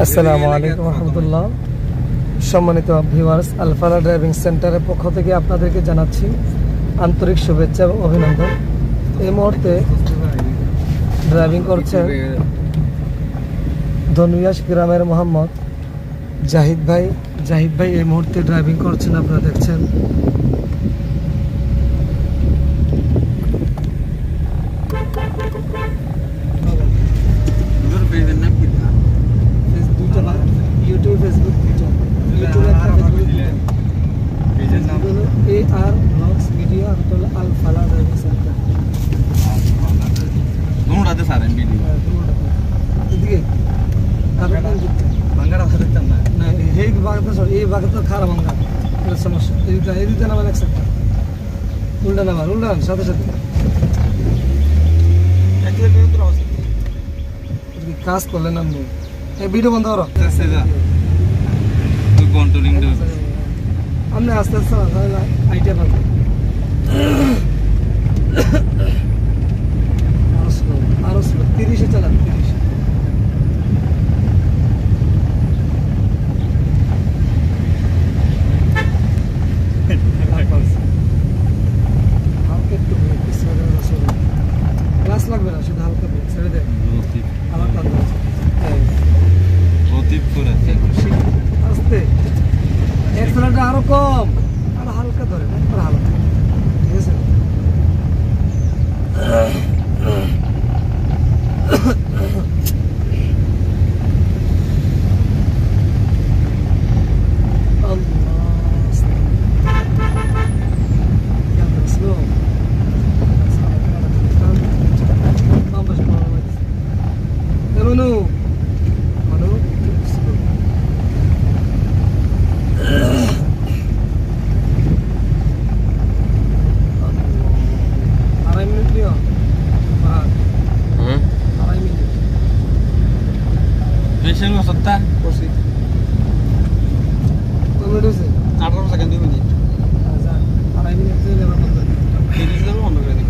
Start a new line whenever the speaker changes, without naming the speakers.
আসসালামু আলাইকুম রহমতুল্লাহ। সম্মানিত ভিউয়ার্স, আলফালা ড্রাইভিং সেন্টারের পক্ষ থেকে আপনাদেরকে জানাচ্ছি আন্তরিক শুভেচ্ছা এবং অভিনন্দন। এই মুহূর্তে ড্রাইভিং করছেন ধনুয়াশ গ্রামের মোহাম্মদ জাহিদ ভাই। এই মুহূর্তে ড্রাইভিং করছেন, আপনারা দেখছেন। ইউটিউব, ফেসবুক, পেজের নাম হলো AR ব্লগস ভিডিও আর হলো আলফালা ড্রাইভিং সেন্টার।
দুটোতে সারেন ভিডিও
এদিকে আর
বাংলাটা দেখতাম না
না, এই বাগাতে সর, এই বাগাতে খারাপ বাংলা এর সমস্যা। এদিকে নামান এক সেকেন্ড, উল্টা নামান, সাথে সাথে কাজ করলে নামবো। এই ভিডিও বন্ধ করো,
কন্ট্রোলিং
আপনি আস্তে আস্তে আইডিয়া পাবেন। আরো 30-এ চালান, 30। হালকা একটু গ্লাস লাগবে না, শুধু হালকা ছেড়ে দেয়। আমার কাজ আস্তে, এক্সেলারটা আরো কম, আরো হালকা ধরে, আরো হালকা, ঠিক আছে?
সত্তা
18 সেকেন্ড 2 মিনিট। আচ্ছা, 2.5 মিনিট বন্ধ করে দিই।